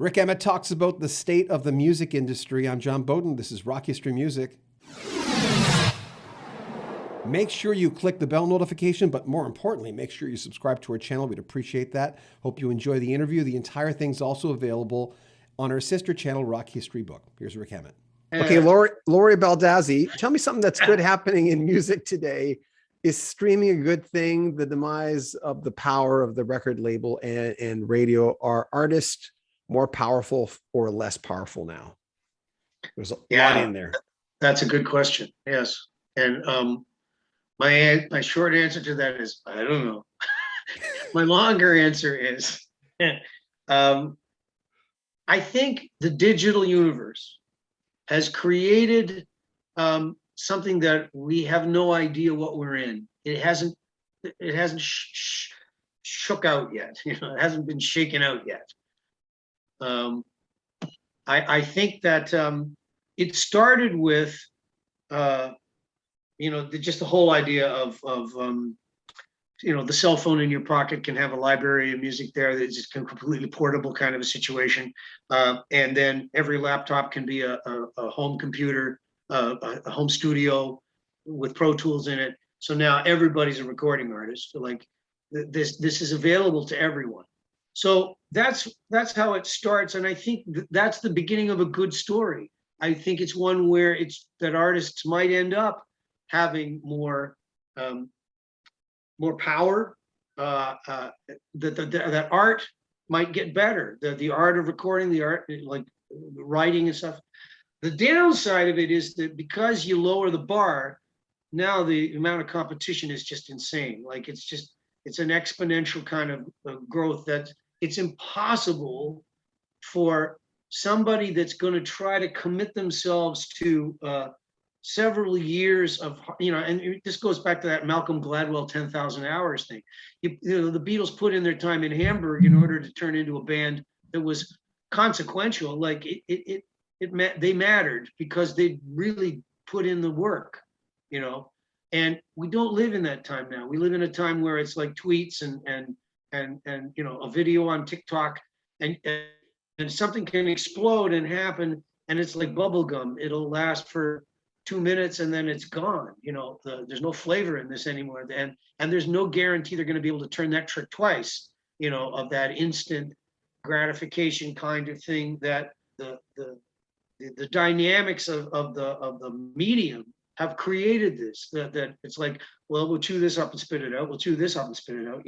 Rik Emmett talks about the state of the music industry. I'm John Beaudin. This is Rock History Music. Make sure you click the bell notification, but more importantly, make sure you subscribe to our channel. We'd appreciate that. Hope you enjoy the interview. The entire thing's also available on our sister channel, Rock History Book. Here's Rik Emmett. Okay, Lori Baldazzi, tell me something that's good happening in music today. Is streaming a good thing? The demise of the power of the record label and radio. Are artists more powerful or less powerful now? There's a lot in there. That's a good question. Yes. And my short answer to that is, I don't know. My longer answer is, I think the digital universe has created something that we have no idea what we're in. It hasn't shook out yet. It hasn't been shaken out yet. I think that it started with just the whole idea of the cell phone in your pocket can have a library of music there that's just completely portable kind of a situation, and then every laptop can be a home computer, a home studio with Pro Tools in it. So now everybody's a recording artist. So like this is available to everyone. So that's how it starts, and I think that's the beginning of a good story. I think it's one where that artists might end up having more power. That art might get better. The art of recording, the art like writing and stuff. The downside of it is that because you lower the bar, now the amount of competition is just insane. Like it's an exponential kind of growth that it's impossible for somebody that's going to try to commit themselves to several years of, and this goes back to that Malcolm Gladwell 10,000 hours thing. The Beatles put in their time in Hamburg in order to turn into a band that was consequential. Like they mattered because they really put in the work, and we don't live in that time now. We live in a time where it's like tweets and a video on TikTok and something can explode and happen, and it's like bubble gum. It'll last for 2 minutes and then it's gone. There's no flavor in this anymore, and there's no guarantee they're going to be able to turn that trick twice. Of that instant gratification kind of thing. That the dynamics of the medium have created this. That it's like, well, we'll chew this up and spit it out. We'll chew this up and spit it out.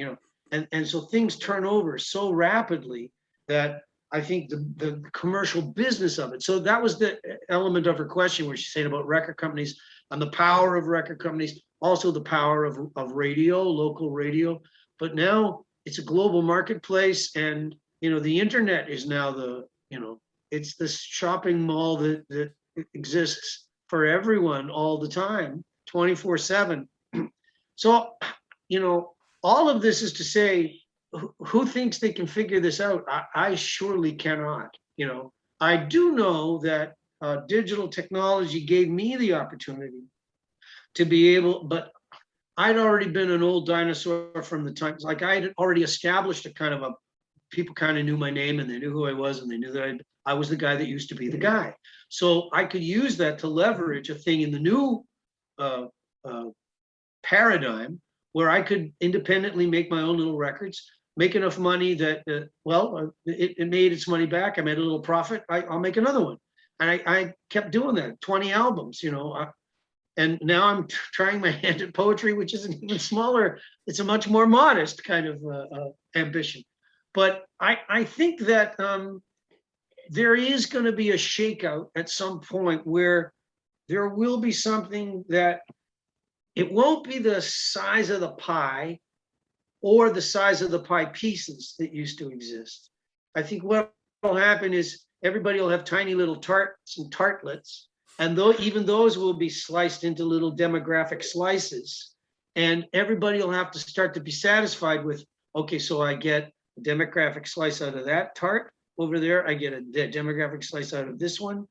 And so things turn over so rapidly that I think the commercial business of it. So that was the element of her question where she's saying about record companies and the power of record companies, also the power of radio, local radio. But now it's a global marketplace, and the internet is now it's this shopping mall that exists for everyone all the time, 24/7. So, all of this is to say, who thinks they can figure this out? I surely cannot. I do know that digital technology gave me the opportunity to be able, but I'd already been an old dinosaur from the times. Like I had already established people kind of knew my name and they knew who I was, and they knew that I was the guy that used to be the guy. So I could use that to leverage a thing in the new paradigm where I could independently make my own little records, make enough money that, it made its money back. I made a little profit. I'll make another one. And I kept doing that, 20 albums, and now I'm trying my hand at poetry, which is an even smaller, it's a much more modest kind of ambition. But I think that there is going to be a shakeout at some point where there will be something that it won't be the size of the pie or the size of the pie pieces that used to exist. I think what will happen is everybody will have tiny little tarts and tartlets, and even those will be sliced into little demographic slices, and everybody will have to start to be satisfied with, okay, so I get a demographic slice out of that tart over there, I get a demographic slice out of this one,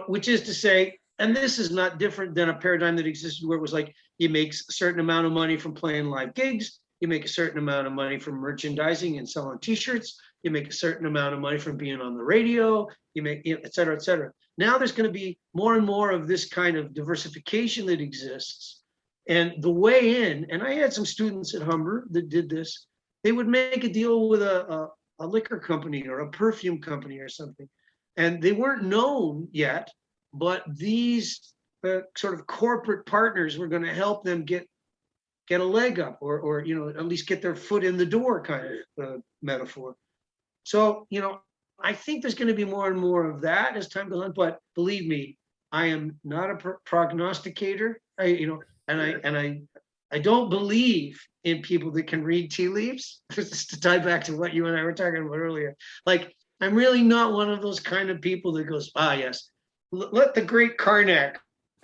which is to say, and this is not different than a paradigm that existed where it was like, you make a certain amount of money from playing live gigs, you make a certain amount of money from merchandising and selling t-shirts, You make a certain amount of money from being on the radio. You make, et cetera, et cetera. Now there's going to be more and more of this kind of diversification that exists. And the way in, and I had some students at Humber that did this, they would make a deal with a liquor company or a perfume company or something. And they weren't known yet, but these sort of corporate partners were going to help them get a leg up, or at least get their foot in the door, kind of metaphor. So, I think there's going to be more and more of that as time goes on. But believe me, I am not a prognosticator. I don't believe in people that can read tea leaves. Just to tie back to what you and I were talking about earlier. Like, I'm really not one of those kind of people that goes, yes, let the great Karnak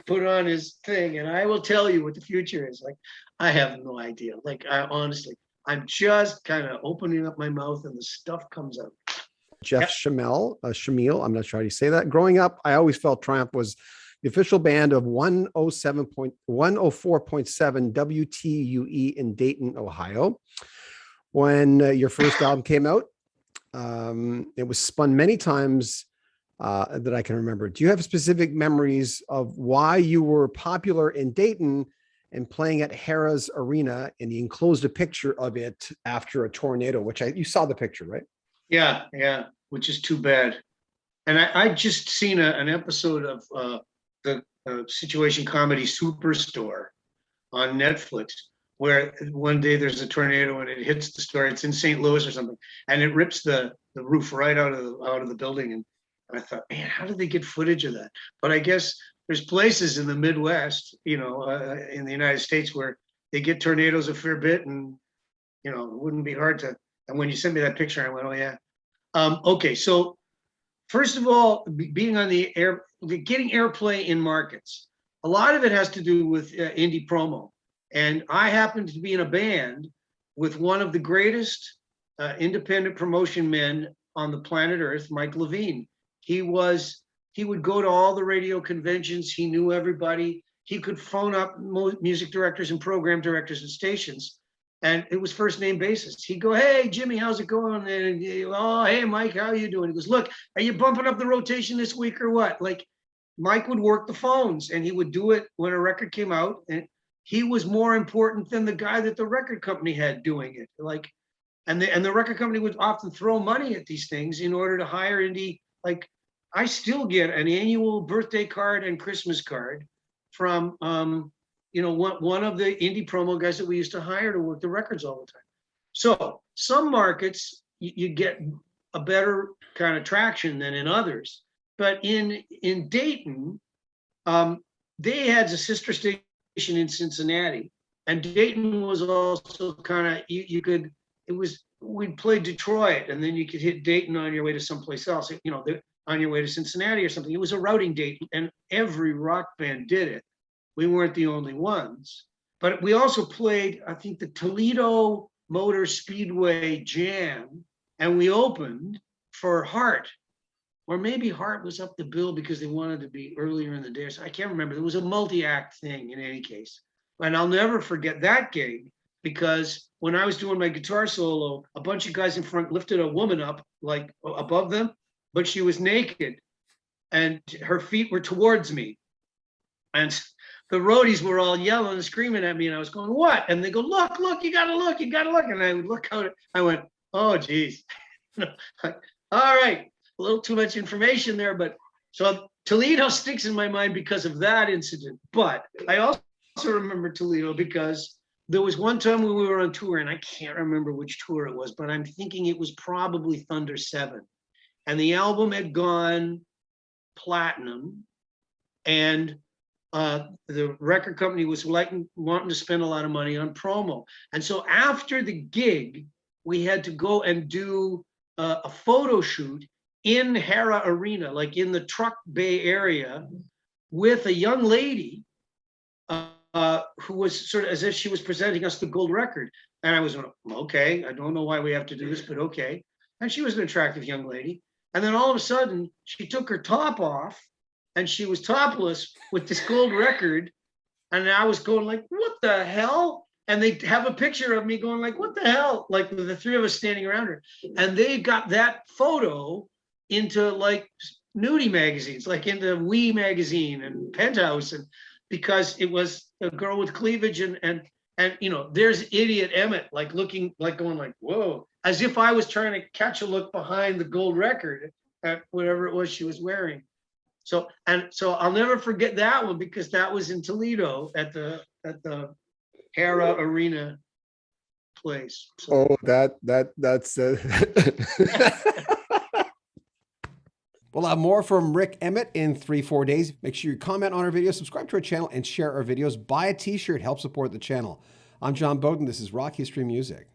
put on his thing and I will tell you what the future is. Like, I have no idea. Like, honestly, I'm just kind of opening up my mouth and the stuff comes out. Jeff Shamil, I'm not sure how you say that. Growing up, I always felt Triumph was the official band of 104.7 WTUE in Dayton, Ohio. When your first album came out, it was spun many times that I can remember. Do you have specific memories of why you were popular in Dayton and playing at Harrah's Arena? And he enclosed a picture of it after a tornado, which you saw the picture, right? Yeah, which is too bad. And I just seen an episode of the situation comedy Superstore on Netflix, where one day there's a tornado and it hits the store. It's in St. Louis or something, and it rips the roof right out of the building. And I thought, man, how did they get footage of that? But I guess there's places in the Midwest, in the United States, where they get tornadoes a fair bit, and it wouldn't be hard to. And when you sent me that picture, I went, oh yeah. Okay, so first of all, being on the air, getting airplay in markets, a lot of it has to do with indie promo. And I happened to be in a band with one of the greatest independent promotion men on the planet Earth, Mike Levine. He would go to all the radio conventions. He knew everybody. He could phone up music directors and program directors and stations. And it was first name basis. He'd go, hey, Jimmy, how's it going? And oh, hey, Mike, how are you doing? He goes, look, are you bumping up the rotation this week or what? Like, Mike would work the phones, and he would do it when a record came out. And he was more important than the guy that the record company had doing it. Like, and the record company would often throw money at these things in order to hire indie. Like, I still get an annual birthday card and Christmas card from one of the indie promo guys that we used to hire to work the records all the time. So some markets you get a better kind of traction than in others. But in Dayton, they had a sister station in Cincinnati, and Dayton was also kind of we'd play Detroit, and then you could hit Dayton on your way to someplace else, on your way to Cincinnati or something. It was a routing date, and every rock band did it. We weren't the only ones, but we also played, I think, the Toledo Motor Speedway Jam, and we opened for Heart, or maybe Heart was up the bill because they wanted to be earlier in the day. So I can't remember. It was a multi-act thing in any case. And I'll never forget that gig, because when I was doing my guitar solo, a bunch of guys in front lifted a woman up, like above them, but she was naked and her feet were towards me. And the roadies were all yelling and screaming at me, and I was going, what? And they go, look, you gotta look. And I would look out, I went, oh, geez. All right, a little too much information there. But so Toledo sticks in my mind because of that incident. But I also remember Toledo because there was one time when we were on tour, and I can't remember which tour it was, but I'm thinking it was probably Thunder 7. And the album had gone platinum, and the record company was wanting to spend a lot of money on promo. And so after the gig, we had to go and do a photo shoot in Harrah Arena, like in the Truck Bay area, with a young lady who was sort of as if she was presenting us the gold record. And I was, okay, I don't know why we have to do this, but okay. And she was an attractive young lady. And then all of a sudden, she took her top off, and she was topless with this gold record. And I was going like, what the hell? And they have a picture of me going like, what the hell? Like the three of us standing around her. And they got that photo into like nudie magazines, like into Wee magazine and Penthouse, and because it was a girl with cleavage and you know, there's idiot Emmett, like looking, like going like, whoa, as if I was trying to catch a look behind the gold record at whatever it was she was wearing. So I'll never forget that one, because that was in Toledo at the Hera Arena place. So. Oh, that's We'll have more from Rik Emmett in 3-4 days. Make sure you comment on our videos, subscribe to our channel, and share our videos. Buy a t-shirt, help support the channel. I'm John Beaudin. This is Rock History Music.